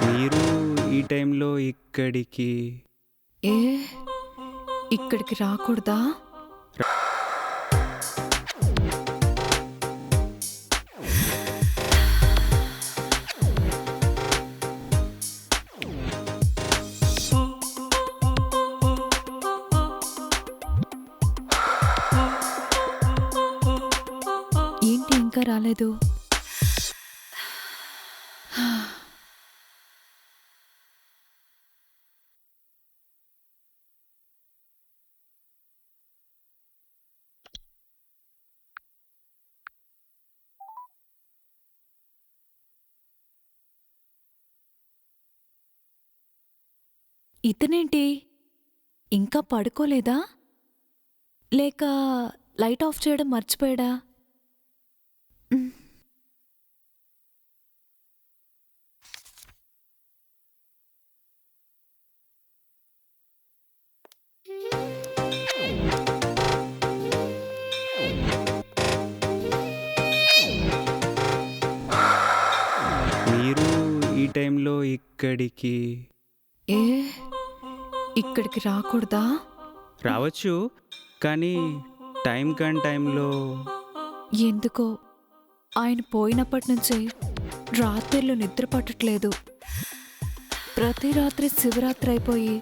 మీరు ఈ టైంలో ఇక్కడికి ఏ ఇక్కడికి రాకూడదా? ఏంటి ఇంకా రాలేదు? ఇతనేంటి ఇంకా పడుకోలేదా? లేక లైట్ ఆఫ్ చేయడం మర్చిపోయాడా? మీరు ఈ టైంలో ఇక్కడికి ఏ ఇక్కడికి రాకూడదా? రావచ్చు, కానీ టైంలో ఎందుకో ఆయన పోయినప్పటి నుంచి రాత్రిళ్ళు నిద్ర పట్టట్లేదు. ప్రతి రాత్రి శివరాత్రి అయిపోయి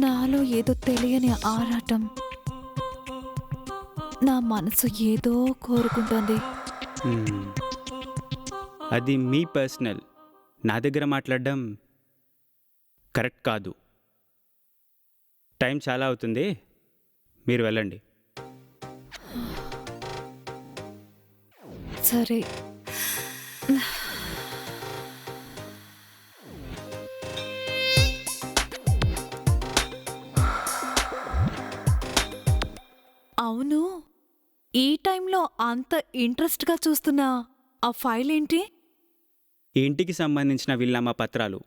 నాలో ఏదో తెలియని ఆరాటం. నా మనసు ఏదో కోరుకుంటోంది. అది మీ పర్సనల్. నా దగ్గర మాట్లాడడం కరెక్ట్ కాదు. టైం చాలా అవుతుంది, మీరు వెళ్ళండి. సరే. అవును, ఈ టైంలో అంత ఇంట్రెస్ట్గా చూస్తున్నా ఆ ఫైల్ ఏంటి? ఇంటికి సంబంధించిన వీళ్ళమ్మ పత్రాలు.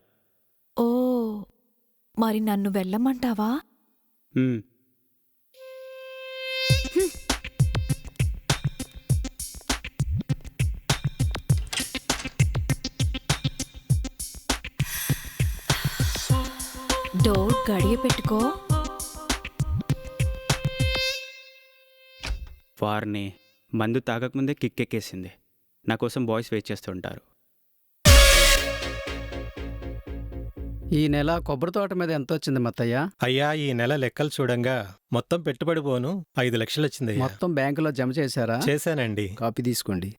ఓ, మరి నన్ను వెళ్ళమంటావా? మ్మ్. డోర్ గడియ పెట్టుకో. వారిని మందు తాగకముందే కిక్కెక్కేసింది. నా కోసం బాయ్స్ వెయిట్ చేస్తుంటారు. ఈ నెల కొబ్బరి తోట మీద ఎంత వచ్చింది మత్తయ్య? అయ్యా, ఈ నెల లెక్కలు చూడంగా మొత్తం పెట్టుబడి పోను 5 లక్షలు వచ్చిందయ్యా. మొత్తం బ్యాంకులో జమ చేశారా? చేశానండి. కాపీ తీసుకోండి.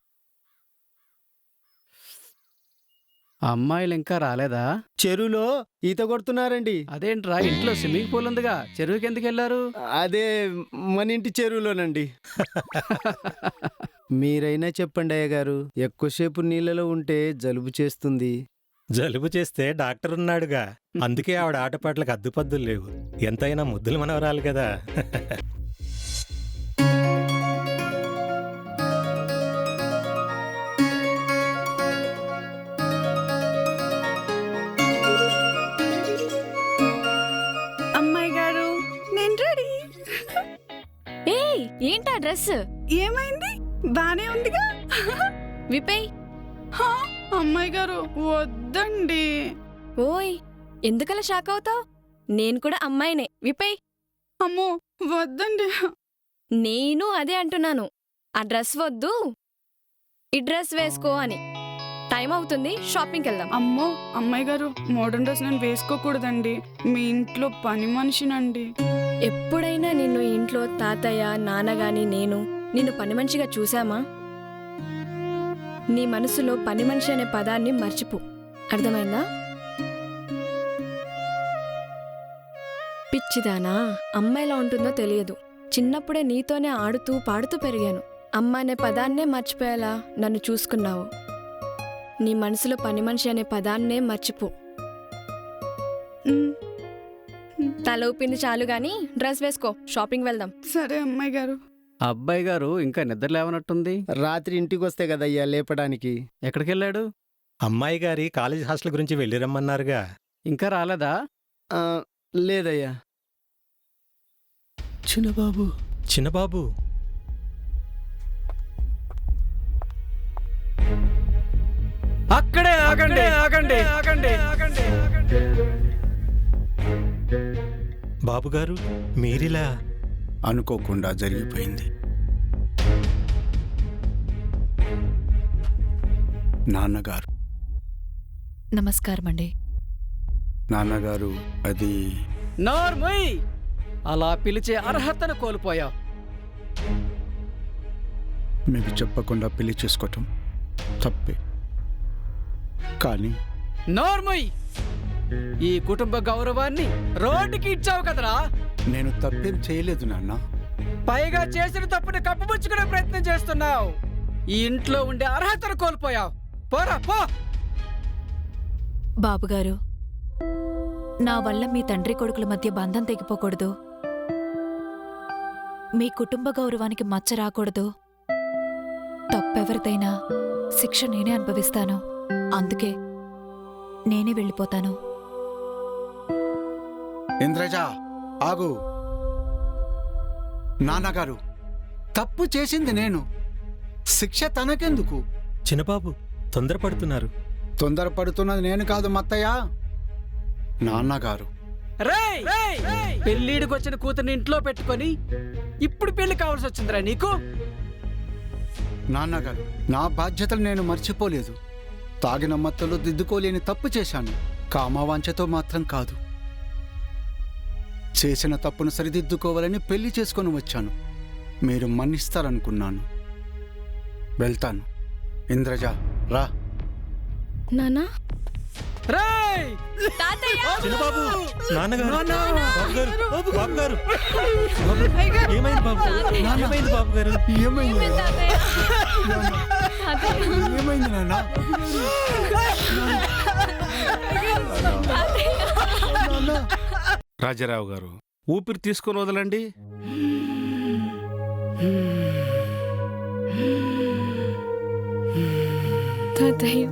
అమ్మాయిలు ఇంకా రాలేదా? చెరువులో ఈత కొడుతున్నారండి. అదేంట్రా, ఇంట్లో స్విమ్మింగ్ పూల్ ఉందిగా, చెరువుకి ఎందుకు వెళ్ళారు? అదే మన ఇంటి చెరువులోనండి. మీరైనా చెప్పండి అయ్య గారు, ఎక్కువసేపు నీళ్ళలో ఉంటే జలుబు చేస్తుంది. జలుబు చేస్తే డాక్టర్ ఉన్నాడుగా, అందుకే ఆవిడ ఆటపాట్లకు అద్దుపద్దులు లేవు. ఎంతైనా ముద్దులు మనవరాలు కదా. అమ్మాయి గారు, నేను రెడీ. ఏయ్, ఏంటా డ్రెస్? ఏమైంది? బానే ఉందిగా. విపై. హా, అమ్మాయి గారు వద్దండి. ఓయ్, ఎందుకలా షాక్ అవుతావు? నేను కూడా అమ్మాయినే. విపై. అమ్మో వద్దండి. నేను అదే అంటున్నాను, ఆ డ్రెస్ వద్దు, ఈ డ్రెస్ వేసుకో అని. టైం అవుతుంది, షాపింగ్కి వెళ్దాం. అమ్మో అమ్మాయి గారు, మోడర్న్ డ్రెస్ నేను వేసుకోకూడదండి. మీ ఇంట్లో పని మనిషినండి. ఎప్పుడైనా నిన్ను ఇంట్లో తాతయ్య నాన్నగాని నేను నిన్ను పని మనిషిగా చూశామా? నీ మనసులో పని మనిషి అనే పదాన్ని మర్చిపో, అర్థమైందా? పిచ్చిదానా, అమ్మ ఎలా ఉంటుందో తెలియదు. చిన్నప్పుడే నీతోనే ఆడుతూ పాడుతూ పెరిగాను. అమ్మ అనే పదాన్నే మర్చిపోయేలా నన్ను చూసుకున్నావు. నీ మనసులో పని మనిషి అనే పదాన్నే మర్చిపో. తల ఊపింది చాలు గాని డ్రెస్ వేసుకో, షాపింగ్ వెళ్దాం. సరే అమ్మాయి గారు. అబ్బాయి గారు ఇంకా నిద్ర లేవనట్టుంది. రాత్రి ఇంటికి వస్తే కదయ్యా లేపడానికి. ఎక్కడికి వెళ్ళాడు? అమ్మాయి గారి కాలేజ్ హాస్టల్ గురించి వెళ్ళి రమ్మన్నారుగా. ఇంకా రాలేదా? ఆ, లేదయ్యా. చిన్నబాబు. చిన్నబాబు, అక్కడే ఆగండి ఆగండి ఆగండి ఆగండి. బాబుగారు మీరిలా అనుకోకుండా జరిగిపోయింది. నాన్నగారు నమస్కారం అండి. నాన్నగారు అది నోర్మయ్, అలా పిలిచే అర్హతను కోల్పోయావు. మీకు చెప్పకుండా పెళ్లి చేసుకోవటం తప్పే. కానీ నోర్మయ్, ఈ కుటుంబ గౌరవాన్ని రోడ్డుకి ఇచ్చావు కదరా. నేను తప్పేం చేయలేదు నాన్న. పైగా చేసిన తప్పుని కప్పుపుచ్చుకునే ప్రయత్నం చేస్తున్నావు. ఈ ఇంట్లో ఉండే అర్హతను కోల్పోయావు. పోరా పో. బాబుగారు, నా వల్ల మీ తండ్రి కొడుకుల మధ్య బంధం తెగిపోకూడదు, మీ కుటుంబ గౌరవానికి మచ్చ రాకూడదు. తప్పెవరిదైనా శిక్ష నేనే అనుభవిస్తాను. అందుకే నేనే వెళ్ళిపోతాను. ఇంద్రజ ఆగు. నాన్నగారు తప్పు చేసింది నేను, శిక్ష తనకెందుకు? చిన్నబాబు తొందరపడుతున్నారు. తొందరపడుతున్నది నేను కాదు మత్తయ్య, నాన్నగారు. రేయ్, పెళ్ళిడికొచ్చిన కూతుర్ని ఇంట్లో పెట్టుకొని ఇప్పుడు పెళ్లి కావాల్సి వచ్చిందిరా నీకు? నాన్నగారు, నా బాధ్యతలు నేను మర్చిపోలేదు. తాగిన మత్తులో దిద్దుకోలేని తప్పు చేశాను. కామవాంఛతో మాత్రం కాదు. చేసిన తప్పును సరిదిద్దుకోవాలని పెళ్లి చేసుకొని వచ్చాను. మీరు మన్నిస్తారనుకున్నాను. వెళ్తాను. ఇంద్రజ రా. నానా రేయ్! చిన్నబాబు నాన్నగారు బాబుగారు బాబుగారు ఏమైంది బాబు? ఏమైంది బాబుగారు? ఏమైంది ఏమైంది నాన్న? రాజారావు గారు, ఊపిరి తీసుకొని వదలండి. తాతయ్య,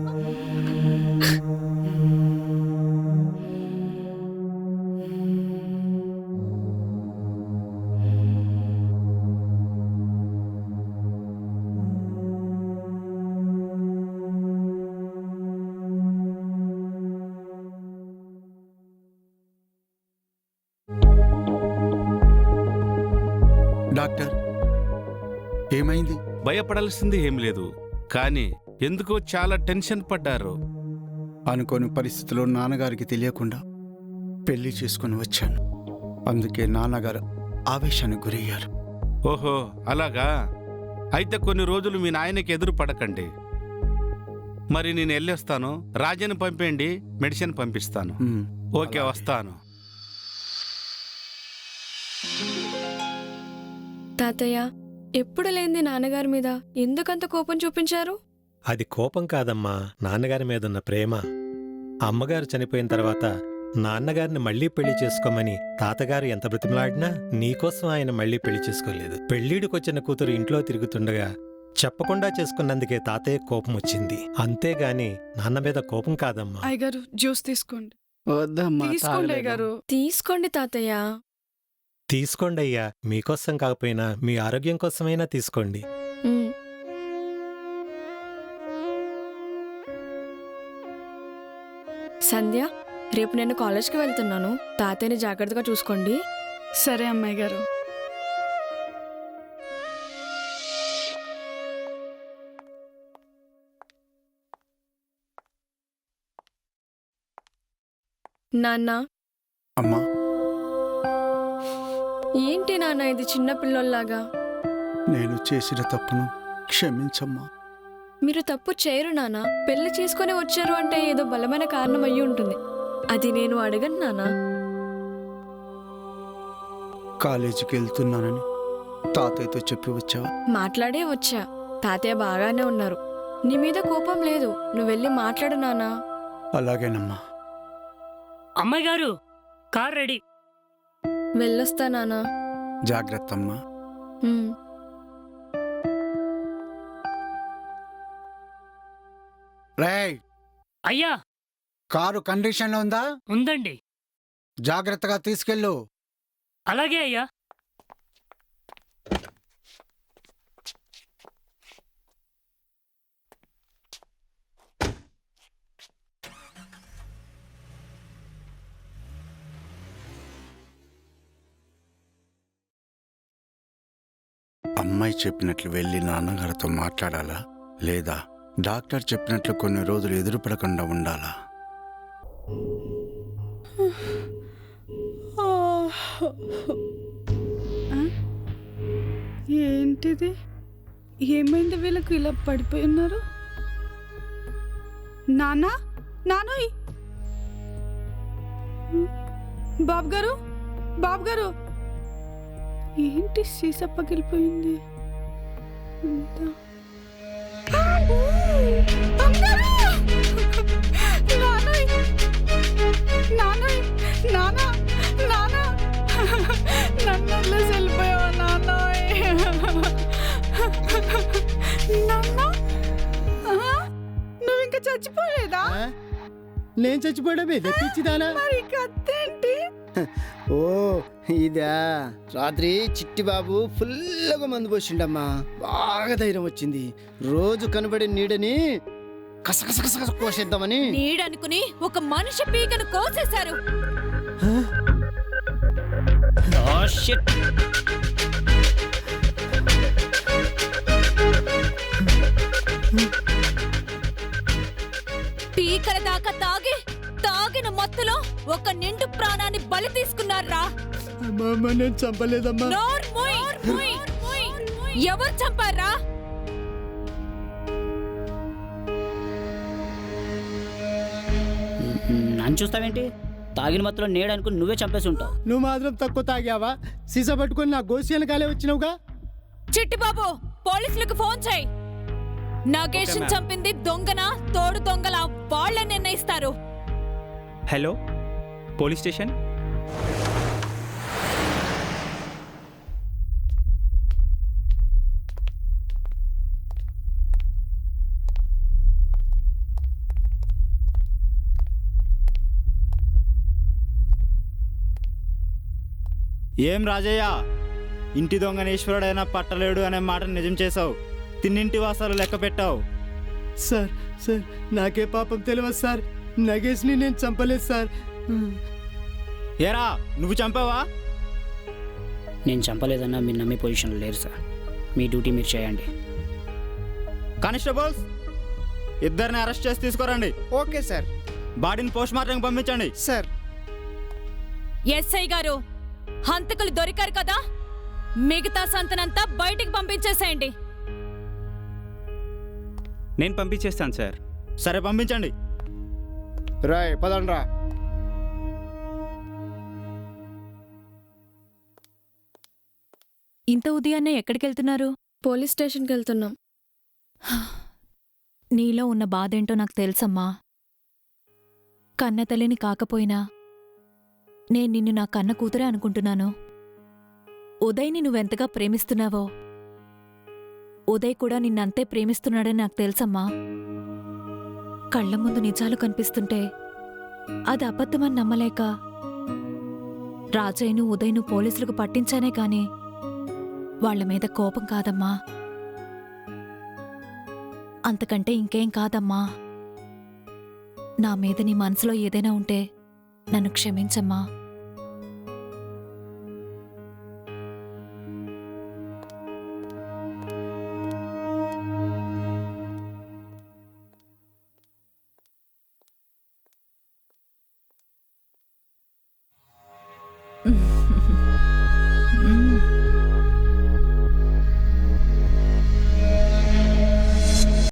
డాక్టర్ ఏమైంది? భయపడాల్సింది ఏం లేదు, కానీ ఎందుకో చాలా టెన్షన్ పడ్డారు. అనుకోని పరిస్థితిలో నాన్నగారికి తెలియకుండా పెళ్లి చేసుకుని వచ్చాను. అందుకే నాన్నగారు ఆవేశానికి గురయ్యారు. ఓహో అలాగా? అయితే కొన్ని రోజులు మీ నాయనకి ఎదురు పడకండి. మరి నేను వెళ్ళొస్తాను. రాజాని పంపేయండి, మెడిసిన్ పంపిస్తాను. ఓకే, వస్తాను. తాతయ్య, ఎప్పుడు లేంది నాన్నగారి మీద ఎందుకంత కోపం చూపించారు? అది కోపం కాదమ్మా, నాన్నగారి మీదున్న ప్రేమ. అమ్మగారు చనిపోయిన తర్వాత నాన్నగారిని మళ్లీ పెళ్లి చేసుకోమని తాతగారు ఎంత బ్రతిమలాడినా నీకోసం ఆయన మళ్లీ పెళ్లి చేసుకోలేదు. పెళ్లిడికొచ్చిన కూతురు ఇంట్లో తిరుగుతుండగా చెప్పకుండా చేసుకున్నందుకే తాతయ్య కోపం వచ్చింది. అంతేగాని నాన్న మీద కోపం కాదమ్మా. అయ్యగారు జ్యూస్ తీసుకోండి. వద్దమ్మా, తీసుకోండి తాగలేదు. అయ్యగారు. తీసుకోండి తాతయ్య. తీసుకోండి అయ్యా, మీకోసం కాకపోయినా మీ ఆరోగ్యం కోసమైనా తీసుకోండి. ఉమ్. సంధ్య, రేపు నేను కాలేజ్కి వెళ్తున్నాను. తాతయ్యని జాగ్రత్తగా చూసుకోండి. సరే అమ్మాయి గారు. నాన్న, అమ్మా ఏంటి నాన్న ఇది చిన్న పిల్లోల్లాగా? నేను చేసిన తప్పును క్షమించమ్మా. మీరు తప్పు చేయరు నాన్న. పెళ్లి చేసుకుని వచ్చారు అంటే ఏదో బలమైన కారణం అయ్యి ఉంటుంది. అది నేను అడగను నాన్న. కాలేజీకి వెళ్తున్నానని తాతయ్యతో చెప్పి వచ్చావా? మాట్లాడే వచ్చా. తాతయ్య బాగానే ఉన్నారు. నీ మీద కోపం లేదు. నువ్వు వెళ్ళి మాట్లాడు నాన్నా. అలాగేనమ్మా. అమ్మాయి గారు, కార్ రెడీ. వెళ్ళొస్తా నాన్నా. జాగ్రత్త అమ్మా. ఉమ్. రేయ్, అయ్యా, కారు కండిషన్లో ఉందా? ఉందండి. జాగ్రత్తగా తీసుకెళ్ళు. అలాగే అయ్యా. అమ్మాయి చెప్పినట్లు వెళ్ళి నాన్నగారితో మాట్లాడాలా లేదా డాక్టర్ చెప్పినట్లు కొన్ని రోజులు ఎదురుపడకుండా ఉండాలా? ఏంటిది? ఏమైంది వీళ్ళకు ఇలా పడిపోయి ఉన్నారు? నానా, నానోయ్, బాబు గారు, బాబు గారు, ఏంటి సీసా పగిలిపోయింది? నానోయ్, నానోయ్, నానా, నానా, నన్ను వదిలేసి వెళ్ళిపోయావా నాన్నోయ్? నాన్న, నువ్వు ఇంకా చచ్చిపోలేదా? నేను చచ్చిపోవడమే పిచ్చిదానా? మరి కత్తేంటి? ఓ ఇదా, రాత్రి చిట్టి బాబు ఫుల్గా మందు పోసిండమ్మా. బాగా ధైర్యం వచ్చింది. రోజు కనబడే నీడని కసకసకస కోసేద్దామని. నీడనుకుని ఒక మనిషి పీకను కోసేశారు. పీకల దాకా తాగిన మత్తులో ఒక నిండు ప్రాణాన్ని బలి తీసుకున్నారా? నేను చంపలేదమ్మా. ఎవరు చంపారా? నన్ను చూస్తావేంటి? తాగిన మత్తులో నేడనుకుని నువ్వే చంపేసి ఉంటావు. నువ్వు మాత్రం తక్కువ తాగావా? సీసా పట్టుకొని నా గోసి వెనకాలే వచ్చినావుగా. చిట్టి బాబు, పోలీసులకు ఫోన్ చేయి. నాగేష్ని చంపింది దొంగనా తోడు దొంగల వాళ్ళే నిర్ణయిస్తారు. Hello, police station. ఏం రాజయ్య, ఇంటి దొంగనేశ్వరుడైనా పట్టలేడు అనే మాట నిజం చేసావు. తిన్నింటి వాసాలు లెక్క పెట్టావు. సార్ సార్, నాకే పాపం తెలియదు సార్. నగేష్ని నేను చంపలేదు సార్. ఏరా, నువ్వు చంపావా? నేను చంపలేదన్నా మీరు నమ్మే పొజిషన్లో లేరు సార్. మీ డ్యూటీ మీరు చేయండి. కానిస్టేబుల్స్, ఇద్దరిని అరెస్ట్ చేసి తీసుకురండి. Okay sir. బాడీని పోస్ట్ మార్టంకి పంపించండి. సార్. ఎస్ఐ గారు, హంతకులు దొరికారు కదా, మిగతా సంతనంతా బయటికి పంపించేసేయండి. నేను పంపించేస్తాను సార్. సరే, పంపించండి. రాయ్ పదండ్రా. ఇంత ఉదయాన్నే ఎక్కడికి వెళ్తున్నారు? పోలీస్ స్టేషన్కి వెళ్తున్నాం. నీలో ఉన్న బాధేంటో నాకు తెలుసమ్మా. కన్నతల్లిని కాకపోయినా నేను నిన్ను నా కన్న కూతురే అనుకుంటున్నాను. ఉదయ్ని నువ్వెంతగా ప్రేమిస్తున్నావో ఉదయ్ కూడా నిన్నంతే ప్రేమిస్తున్నాడని నాకు తెలుసమ్మా. కళ్ల ముందు నిజాలు కనిపిస్తుంటే అది అబద్ధమని నమ్మలేక రాజయ్యను ఉదయ్ను పోలీసులకు పట్టించానే కాని వాళ్ల మీద కోపం కాదమ్మా. అంతకంటే ఇంకేం కాదమ్మా. నా మీద నీ మనసులో ఏదైనా ఉంటే నన్ను క్షమించమ్మా. Mm.